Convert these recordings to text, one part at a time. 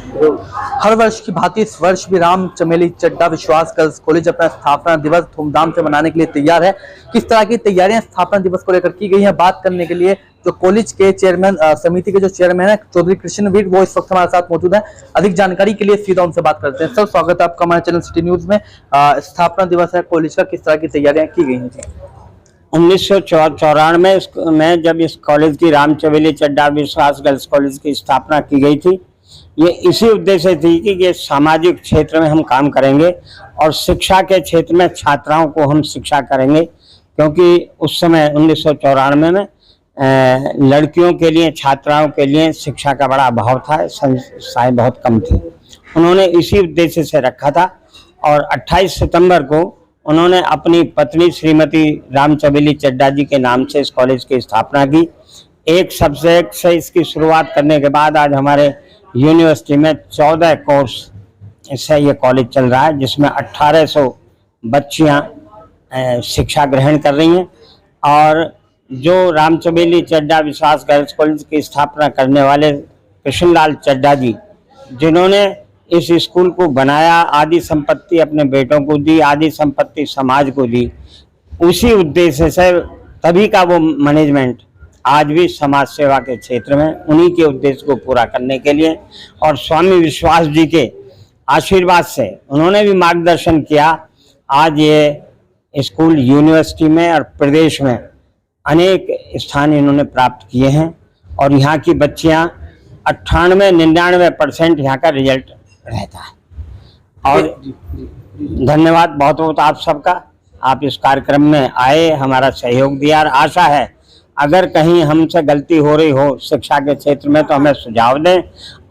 हर वर्ष की भांति इस वर्ष भी राम चमेली चड्ढा विश्वास गर्ल्स कॉलेज अपना स्थापना दिवस धूमधाम से मनाने के लिए तैयार है। किस तरह की तैयारियां स्थापना दिवस को लेकर की गई हैं, बात करने के लिए जो कॉलेज के चेयरमैन समिति के जो चेयरमैन है चौधरी कृष्णवीर, वो इस वक्त हमारे साथ मौजूद है। अधिक जानकारी के लिए सीधा उनसे बात करते हैं। सर, स्वागत है आपका हमारे चैनल सिटी न्यूज में। स्थापना दिवस है कॉलेज का, किस तरह की तैयारियां की गई हैं? 1994 में जब इस कॉलेज की राम चमेली चड्ढा विश्वास गर्ल्स कॉलेज की स्थापना की गई थी, ये इसी उद्देश्य थी कि ये सामाजिक क्षेत्र में हम काम करेंगे और शिक्षा के क्षेत्र में छात्राओं को हम शिक्षा करेंगे, क्योंकि उस समय 1994 में लड़कियों के लिए, छात्राओं के लिए शिक्षा का बड़ा अभाव था, संस्थाएं बहुत कम थी। उन्होंने इसी उद्देश्य से रखा था और 28 सितंबर को उन्होंने अपनी पत्नी श्रीमती राम चमेली चड्ढा जी के नाम से इस कॉलेज की स्थापना की। एक सब्जेक्ट से इसकी शुरुआत करने के बाद आज हमारे यूनिवर्सिटी में 14 कोर्स से ये कॉलेज चल रहा है, जिसमें 1800 बच्चियां शिक्षा ग्रहण कर रही हैं। और जो राम चमेली चड्ढा विश्वास गर्ल्स कॉलेज की स्थापना करने वाले कृष्णलाल चड्ढा जी, जिन्होंने इस स्कूल को बनाया, आदि संपत्ति अपने बेटों को दी, आदि संपत्ति समाज को दी, उसी उद्देश्य से तभी का वो मैनेजमेंट आज भी समाज सेवा के क्षेत्र में उन्हीं के उद्देश्य को पूरा करने के लिए और स्वामी विश्वास जी के आशीर्वाद से उन्होंने भी मार्गदर्शन किया। आज ये स्कूल यूनिवर्सिटी में और प्रदेश में अनेक स्थान इन्होंने प्राप्त किए हैं और यहाँ की बच्चियाँ 98-99% यहाँ का रिजल्ट रहता है। और धन्यवाद बहुत बहुत आप सबका, आप इस कार्यक्रम में आए, हमारा सहयोग दिया। और आशा है अगर कहीं हमसे गलती हो रही हो शिक्षा के क्षेत्र में तो हमें सुझाव दें,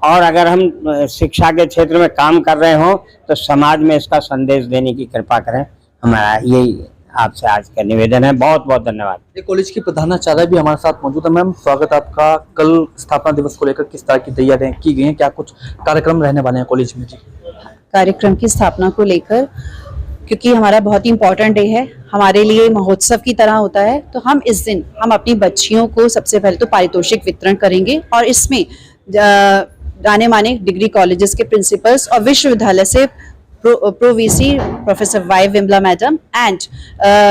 और अगर हम शिक्षा के क्षेत्र में काम कर रहे हो तो समाज में इसका संदेश देने की कृपा करें। हमारा यही आपसे आज का निवेदन है। बहुत बहुत धन्यवाद। ये कॉलेज की प्रधानाचार्य भी हमारे साथ मौजूद है। मैम, स्वागत है आपका। कल स्थापना दिवस को लेकर किस तरह की तैयारियां की गई हैं, क्या कुछ कार्यक्रम रहने वाले हैं कॉलेज में? जी, कार्यक्रम की स्थापना को लेकर, क्योंकि हमारा बहुत ही इम्पोर्टेंट डे है, हमारे लिए महोत्सव की तरह होता है, तो हम इस दिन हम अपनी बच्चियों को सबसे पहले तो पारितोषिक वितरण करेंगे और इसमें जाने माने डिग्री कॉलेजेस के प्रिंसिपल्स और विश्वविद्यालय से pro VC professor Y Vimala madam and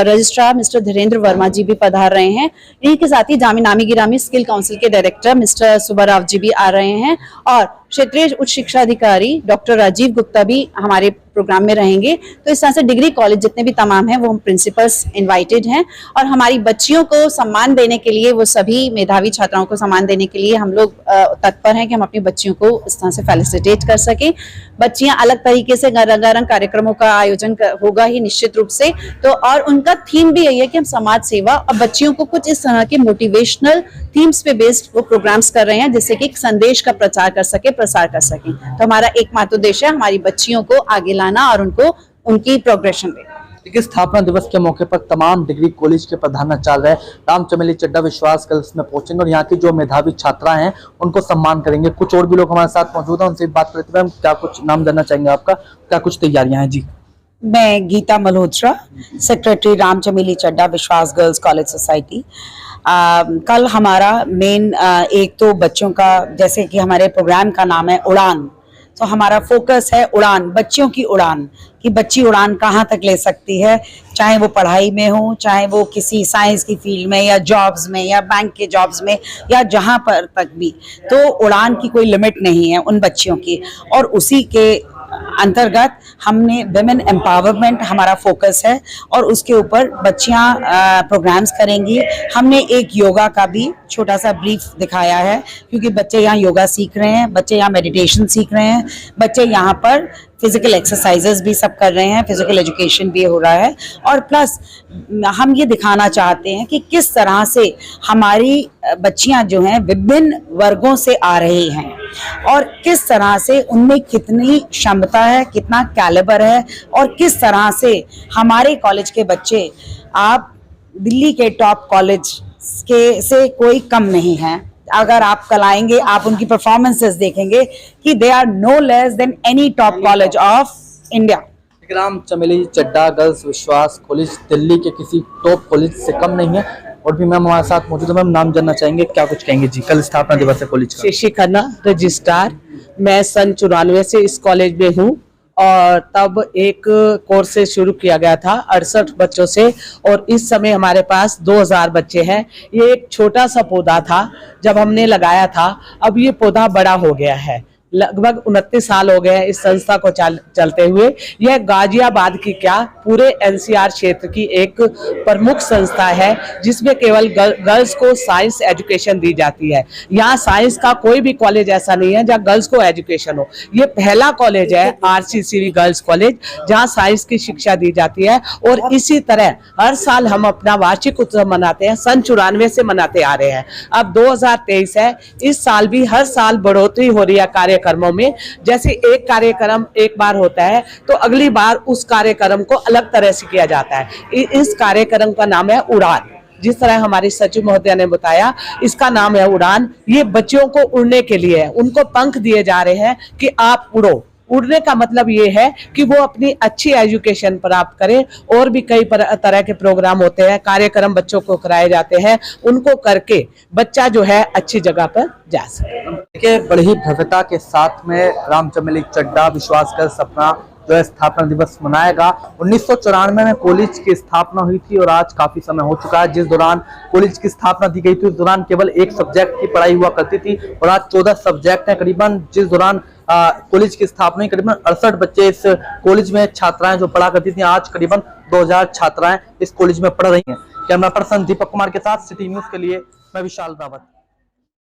registrar mister Dhirendra Verma ji भी पधार रहे हैं। इन्हीं के साथ ही जामी नामी गिरामी स्किल काउंसिल के डायरेक्टर मिस्टर सुब्बाराव जी भी आ रहे हैं और क्षेत्रीय उच्च शिक्षा अधिकारी डॉक्टर राजीव गुप्ता भी हमारे प्रोग्राम में रहेंगे। तो इस तरह से डिग्री कॉलेज जितने भी तमाम हैं वो हम प्रिंसिपल्स इनवाइटेड हैं और हमारी बच्चियों को सम्मान देने के लिए, वो सभी मेधावी छात्राओं को सम्मान देने के लिए हम लोग तत्पर हैं कि हम अपनी बच्चियों को इस तरह से फेलिसिटेट कर सकें। बच्चियां अलग तरीके से रंगारंग कार्यक्रमों का आयोजन होगा ही निश्चित रूप से, तो और उनका थीम भी यही है कि हम समाज सेवा और बच्चियों को कुछ इस तरह के मोटिवेशनल थीम्स पे बेस्ड वो प्रोग्राम्स कर रहे हैं जिससे कि एक संदेश का प्रचार कर सके, प्रसार कर सकें। तो हमारा एकमात्र उद्देश्य है हमारी बच्चियों को आगे लाना और उनको उनकी प्रोग्रेशन देना। देखिए, स्थापना दिवस के मौके पर तमाम डिग्री कॉलेज के प्रधानाचार्य राम चमेली चड्ढा विश्वास गर्ल्स में पहुंचेंगे और यहाँ की जो मेधावी छात्राएं हैं उनको सम्मान करेंगे। कुछ और भी लोग हमारे साथ मौजूद हैं, उनसे बात करते हैं। क्या कुछ नाम जानना चाहेंगे आपका, क्या कुछ तैयारियां हैं? जी, मैं गीता मल्होत्रा, सेक्रेटरी राम चमेली चड्ढा विश्वास गर्ल्स कॉलेज सोसाइटी। कल हमारा मेन एक तो बच्चों का, जैसे कि हमारे प्रोग्राम का नाम है उड़ान, तो हमारा फोकस है उड़ान, बच्चियों की उड़ान, कि बच्ची उड़ान कहाँ तक ले सकती है, चाहे वो पढ़ाई में हो, चाहे वो किसी साइंस की फील्ड में या जॉब्स में या बैंक के जॉब्स में या जहाँ पर तक भी। तो उड़ान की कोई लिमिट नहीं है उन बच्चियों की। और उसी के अंतर्गत हमने विमेन एम्पावरमेंट हमारा फोकस है और उसके ऊपर बच्चियां प्रोग्राम्स करेंगी। हमने एक योगा का भी छोटा सा ब्रीफ दिखाया है, क्योंकि बच्चे यहाँ योगा सीख रहे हैं, बच्चे यहाँ मेडिटेशन सीख रहे हैं, बच्चे यहाँ पर फिजिकल एक्सरसाइजेस भी सब कर रहे हैं, फिजिकल एजुकेशन भी हो रहा है। और प्लस हम ये दिखाना चाहते हैं कि किस तरह से हमारी बच्चियां जो हैं विभिन्न वर्गों से आ रही हैं और किस तरह से उनमें कितनी क्षमता है, कितना कैलिबर है और किस तरह से हमारे कॉलेज के बच्चे आप दिल्ली के टॉप कॉलेज के से कोई कम नहीं हैं। अगर आप कल आएंगे, आप उनकी परफॉर्मेंसेस देखेंगे कि they are no less than any top college of India. Ram Chameli Chadha girls Vishwas college Delhi के किसी टॉप कॉलेज से कम नहीं है। और भी मैम हमारे साथ मौजूद है। मैम, नाम जानना चाहेंगे, क्या कुछ कहेंगे? जी, कल स्थापना दिवस है कॉलेज का। शशि खन्ना, रजिस्ट्रार, मैं सन 94 से इस कॉलेज में हूँ और तब एक कोर्स से शुरू किया गया था 68 बच्चों से और इस समय हमारे पास 2000 बच्चे हैं। ये एक छोटा सा पौधा था जब हमने लगाया था, अब ये पौधा बड़ा हो गया है। लगभग 29 साल हो गए हैं इस संस्था को चलते हुए। यह गाजियाबाद की क्या पूरे एनसीआर क्षेत्र की एक प्रमुख संस्था है जिसमें केवल गर्ल्स को साइंस एजुकेशन दी जाती है। यहाँ साइंस का कोई भी कॉलेज ऐसा नहीं है जहाँ गर्ल्स को एजुकेशन हो। ये पहला कॉलेज है आरसीसीवी गर्ल्स कॉलेज जहाँ साइंस की शिक्षा दी जाती है। और इसी तरह हर साल हम अपना वार्षिक उत्सव मनाते हैं, सन 94 से मनाते आ रहे हैं। अब 2023 है, इस साल भी हर साल बढ़ोतरी हो रही है कार्यक्रमों में। जैसे एक कार्यक्रम एक बार होता है तो अगली बार उस कार्यक्रम को अलग तरह से किया जाता है। इस कार्यक्रम का नाम है उड़ान। जिस तरह हमारी सचिव महोदया ने बताया, इसका नाम है उड़ान। ये बच्चों को उड़ने के लिए है, उनको पंख दिए जा रहे हैं कि आप उड़ो। उड़ने का मतलब ये है कि वो अपनी अच्छी एजुकेशन प्राप्त करें। और भी कई तरह के प्रोग्राम होते हैं, कार्यक्रम बच्चों को कराए जाते हैं, उनको करके बच्चा जो है अच्छी जगह पर जा सके। देखिए, बड़ी ही भव्यता के साथ में राम चमेली चड्ढा विश्वास गर्ल्स सपना जो है स्थापना दिवस मनाएगा। 1994 में कॉलेज की स्थापना हुई थी और आज काफी समय हो चुका है। जिस दौरान कॉलेज की स्थापना दी गई थी उस दौरान केवल एक सब्जेक्ट की पढ़ाई हुआ करती थी और आज 14 सब्जेक्ट हैं करीबन। जिस दौरान कॉलेज की स्थापना हुई, करीबन 68 बच्चे इस कॉलेज में छात्राएं जो पढ़ा करती थी, आज करीबन 2000 छात्राएं इस कॉलेज में पढ़ रही हैं। कैमरा पर्सन दीपक कुमार के साथ सिटी न्यूज के लिए मैं विशाल रावत।